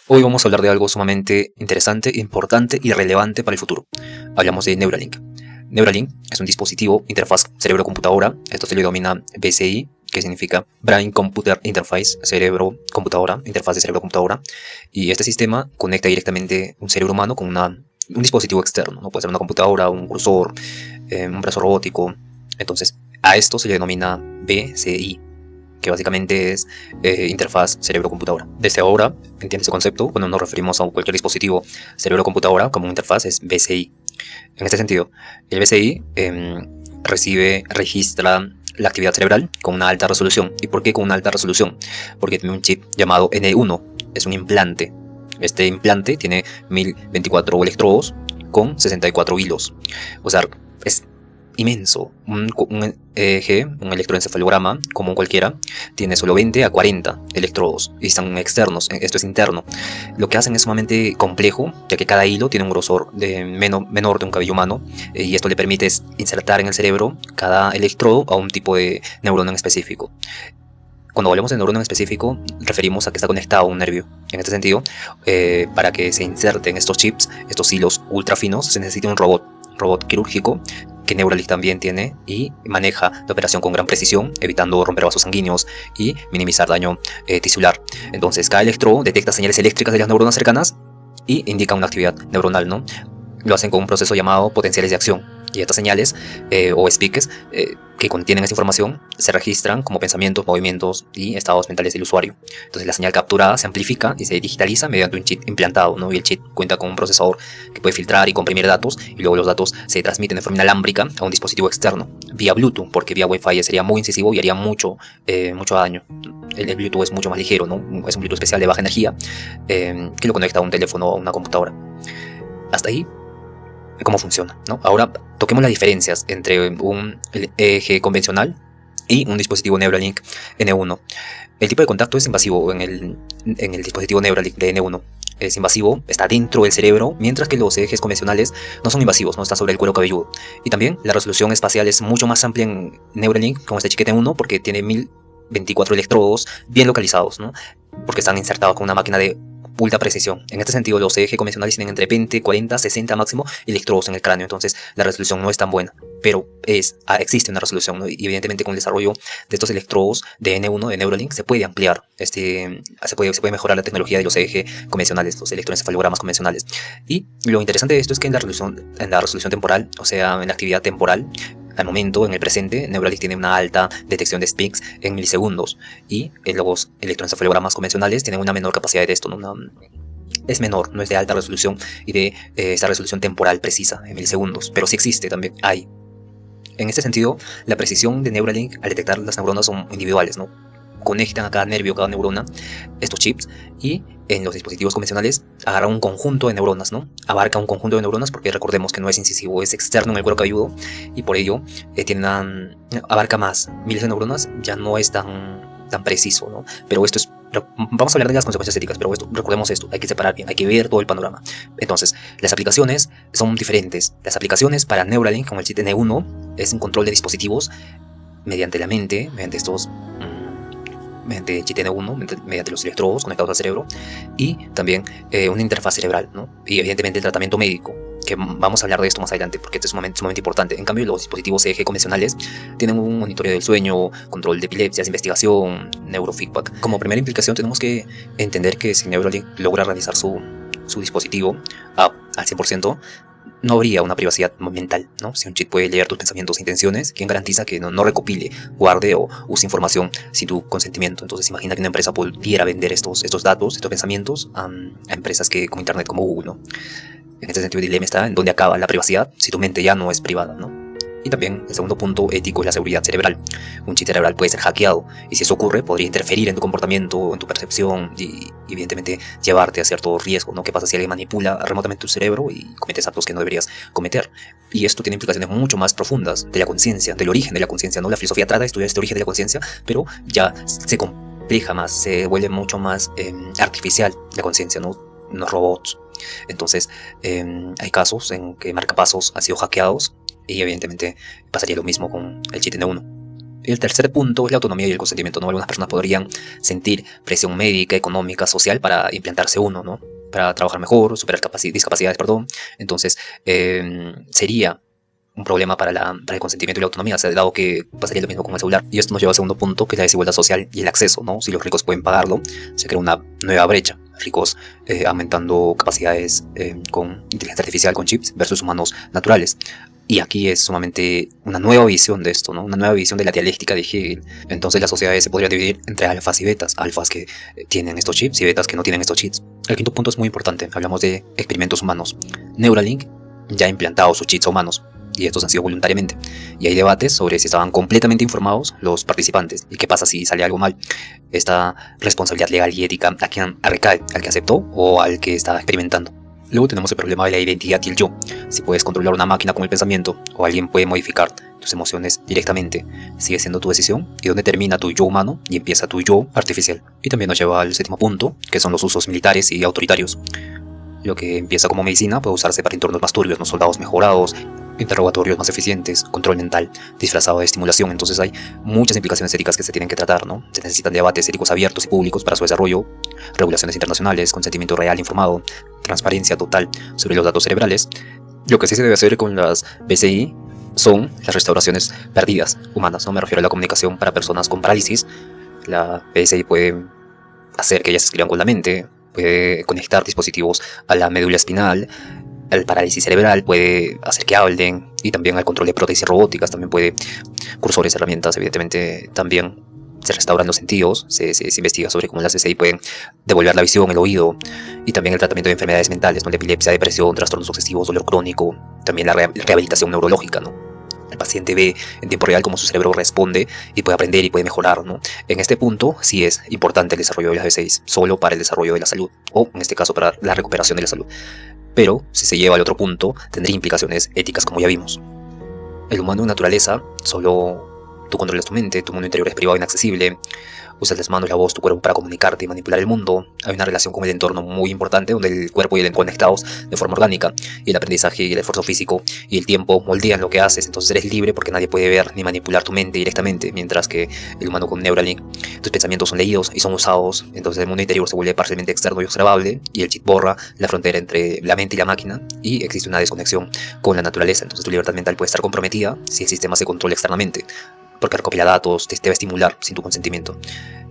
Hoy vamos a hablar de algo sumamente interesante, importante y relevante para el futuro. Hablamos de Neuralink. Neuralink es un dispositivo interfaz cerebro-computadora. Esto se le denomina BCI, que significa Brain Computer Interface, cerebro-computadora, interfaz de cerebro-computadora. Y este sistema conecta directamente un cerebro humano con un dispositivo externo, ¿no? Puede ser una computadora, un cursor, un brazo robótico. Entonces, a esto se le denomina BCI, que básicamente es interfaz cerebro-computadora. Desde ahora, entiende ese concepto, cuando nos referimos a cualquier dispositivo cerebro-computadora como interfaz, es BCI. En este sentido, el BCI registra la actividad cerebral con una alta resolución. ¿Y por qué con una alta resolución? Porque tiene un chip llamado N1, es un implante. Este implante tiene 1024 electrodos con 64 hilos. O sea, es inmenso. Un eje, un electroencefalograma, como cualquiera, tiene solo 20 a 40 electrodos y están externos, esto es interno. Lo que hacen es sumamente complejo, ya que cada hilo tiene un grosor menor de un cabello humano, y esto le permite insertar en el cerebro cada electrodo a un tipo de neurona en específico. Cuando hablamos de neurona en específico, referimos a que está conectado a un nervio. En este sentido, para que se inserten estos chips, estos hilos ultra finos, se necesita un robot quirúrgico, que Neuralink también tiene, y maneja la operación con gran precisión, evitando romper vasos sanguíneos y minimizar daño tisular. Entonces, cada electrodo detecta señales eléctricas de las neuronas cercanas y indica una actividad neuronal, ¿no? Lo hacen con un proceso llamado potenciales de acción. Y estas señales o speakers que contienen esa información se registran como pensamientos, movimientos y estados mentales del usuario. Entonces la señal capturada se amplifica y se digitaliza mediante un chip implantado, ¿no? Y el chip cuenta con un procesador que puede filtrar y comprimir datos, y luego los datos se transmiten de forma inalámbrica a un dispositivo externo vía Bluetooth, porque vía Wi-Fi sería muy incisivo y haría mucho daño. El Bluetooth es mucho más ligero, ¿no? Es un Bluetooth especial de baja energía que lo conecta a un teléfono o a una computadora. Hasta ahí cómo funciona, ¿no? Ahora toquemos las diferencias entre un eje convencional y un dispositivo Neuralink N1. El tipo de contacto es invasivo en el dispositivo Neuralink de N1. Es invasivo, está dentro del cerebro, mientras que los ejes convencionales no son invasivos, no están sobre el cuero cabelludo. Y también la resolución espacial es mucho más amplia en Neuralink con este chiquete N1, porque tiene 1024 electrodos bien localizados, ¿no? Porque están insertados con una máquina de ultra precisión. En este sentido, los ejes convencionales tienen entre 20, 40, 60 máximo electrodos en el cráneo, entonces la resolución no es tan buena, pero existe una resolución, ¿no? Y evidentemente con el desarrollo de estos electrodos de N1, de Neuralink, se puede ampliar, se puede mejorar la tecnología de los ejes convencionales, los electroencefalogramas convencionales. Y lo interesante de esto es que en la resolución temporal, o sea, en la actividad temporal, al momento, en el presente, Neuralink tiene una alta detección de peaks en milisegundos, y los electroencefalogramas convencionales tienen una menor capacidad de esto, ¿no? Es menor, no es de alta resolución y de esa resolución temporal precisa en milisegundos, pero sí existe, también hay. En este sentido, la precisión de Neuralink al detectar las neuronas son individuales, ¿no? Conectan a cada nervio, cada neurona, estos chips, y en los dispositivos convencionales agarra un conjunto de neuronas, ¿no? Abarca un conjunto de neuronas, porque recordemos que no es incisivo, es externo en el cuero cabelludo, y por ello abarca más. Miles de neuronas, ya no es tan preciso, ¿no? Pero esto es... Vamos a hablar de las consecuencias éticas, pero recordemos esto, hay que separar bien, hay que ver todo el panorama. Entonces, las aplicaciones son diferentes. Las aplicaciones para Neuralink con el chip N1 es un control de dispositivos mediante la mente, mediante chip N1, mediante los electrodos conectados al cerebro, y también una interfaz cerebral, ¿no? Y evidentemente el tratamiento médico, que vamos a hablar de esto más adelante porque esto es sumamente importante. En cambio, los dispositivos EEG convencionales tienen un monitoreo del sueño, control de epilepsias, investigación, neurofeedback. Como primera implicación tenemos que entender que si Neuralink logra realizar su dispositivo al 100%, no habría una privacidad mental, ¿no? Si un chip puede leer tus pensamientos e intenciones, ¿quién garantiza que no recopile, guarde o use información sin tu consentimiento? Entonces imagina que una empresa pudiera vender estos datos, estos pensamientos a empresas como Internet, como Google, ¿no? En este sentido, el dilema está en dónde acaba la privacidad si tu mente ya no es privada, ¿no? Y también el segundo punto ético es la seguridad cerebral. Un chip cerebral puede ser hackeado, y si eso ocurre podría interferir en tu comportamiento, en tu percepción, y evidentemente llevarte a cierto riesgo, ¿no? ¿Qué pasa si alguien manipula remotamente tu cerebro y cometes actos que no deberías cometer? Y esto tiene implicaciones mucho más profundas de la conciencia, del origen de la conciencia, ¿no? La filosofía trata de estudiar este origen de la conciencia, pero ya se compleja más, se vuelve mucho más artificial la conciencia, ¿no? Unos robots. Entonces hay casos en que marcapasos han sido hackeados, y evidentemente pasaría lo mismo con el chip N1. El tercer punto es la autonomía y el consentimiento, ¿no? Algunas personas podrían sentir presión médica, económica, social para implantarse uno, ¿no? Para trabajar mejor, superar discapacidades, perdón. Entonces, sería un problema para el consentimiento y la autonomía, dado que pasaría lo mismo con el celular. Y esto nos lleva al segundo punto, que es la desigualdad social y el acceso, ¿no? Si los ricos pueden pagarlo, se crea una nueva brecha. Ricos aumentando capacidades con inteligencia artificial, con chips, versus humanos naturales. Y aquí es sumamente una nueva visión de esto, ¿no? Una nueva visión de la dialéctica de Hegel. Entonces las sociedades se podrían dividir entre alfas y betas. Alfas que tienen estos chips y betas que no tienen estos chips. El quinto punto es muy importante. Hablamos de experimentos humanos. Neuralink ya ha implantado sus chips a humanos. Y estos han sido voluntariamente. Y hay debates sobre si estaban completamente informados los participantes. ¿Y qué pasa si sale algo mal? Esta responsabilidad legal y ética, ¿a quién recae? ¿Al que aceptó o al que está experimentando? Luego tenemos el problema de la identidad y el yo. Si puedes controlar una máquina con el pensamiento, o alguien puede modificar tus emociones directamente, sigue siendo tu decisión. ¿Y dónde termina tu yo humano y empieza tu yo artificial? Y también nos lleva al séptimo punto, que son los usos militares y autoritarios. Lo que empieza como medicina puede usarse para entornos más turbios, ¿no? Soldados mejorados, interrogatorios más eficientes, control mental disfrazado de estimulación. Entonces hay muchas implicaciones éticas que se tienen que tratar, ¿no? Se necesitan debates éticos abiertos y públicos para su desarrollo, regulaciones internacionales, consentimiento real informado, transparencia total sobre los datos cerebrales. Lo que sí se debe hacer con las BCI son las restauraciones perdidas humanas, ¿no? Me refiero a la comunicación para personas con parálisis. La BCI puede hacer que ellas se escriban con la mente, puede conectar dispositivos a la médula espinal, al parálisis cerebral, puede hacer que hablen, y también al control de prótesis robóticas, también puede, cursores, herramientas, evidentemente también se restauran los sentidos, se investiga sobre cómo las CCI pueden devolver la visión, el oído, y también el tratamiento de enfermedades mentales, ¿no? La epilepsia, depresión, trastornos obsesivos, dolor crónico, también la rehabilitación neurológica, ¿no? El paciente ve en tiempo real cómo su cerebro responde y puede aprender y puede mejorar, ¿no? En este punto sí es importante el desarrollo de las BCIs, solo para el desarrollo de la salud, o en este caso para la recuperación de la salud. Pero si se lleva al otro punto, tendría implicaciones éticas, como ya vimos. El humano en naturaleza, solo tú controlas tu mente, tu mundo interior es privado e inaccesible, usas las manos, la voz, tu cuerpo para comunicarte y manipular el mundo. Hay una relación con el entorno muy importante, donde el cuerpo y el conectados de forma orgánica, y el aprendizaje y el esfuerzo físico y el tiempo moldean lo que haces. Entonces eres libre porque nadie puede ver ni manipular tu mente directamente, mientras que el humano con Neuralink, tus pensamientos son leídos y son usados. Entonces el mundo interior se vuelve parcialmente externo y observable, y el chip borra la frontera entre la mente y la máquina, y existe una desconexión con la naturaleza. Entonces tu libertad mental puede estar comprometida si el sistema se controla externamente, porque recopila datos, te va a estimular sin tu consentimiento.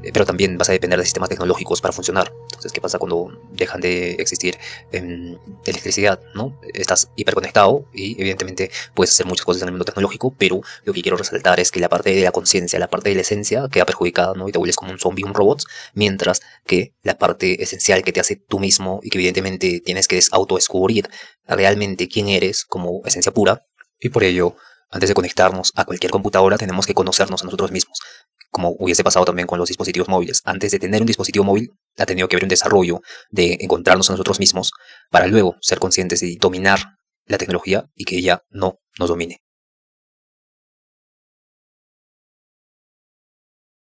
Pero también vas a depender de sistemas tecnológicos para funcionar. Entonces, ¿qué pasa cuando dejan de existir electricidad, ¿no? Estás hiperconectado y evidentemente puedes hacer muchas cosas en el mundo tecnológico, pero lo que quiero resaltar es que la parte de la conciencia, la parte de la esencia queda perjudicada, ¿no? Y te vuelves como un zombie, un robot, mientras que la parte esencial que te hace tú mismo y que evidentemente tienes que autodescubrir realmente quién eres como esencia pura. Y por ello, antes de conectarnos a cualquier computadora, tenemos que conocernos a nosotros mismos, como hubiese pasado también con los dispositivos móviles. Antes de tener un dispositivo móvil, ha tenido que haber un desarrollo de encontrarnos a nosotros mismos para luego ser conscientes y dominar la tecnología y que ella no nos domine.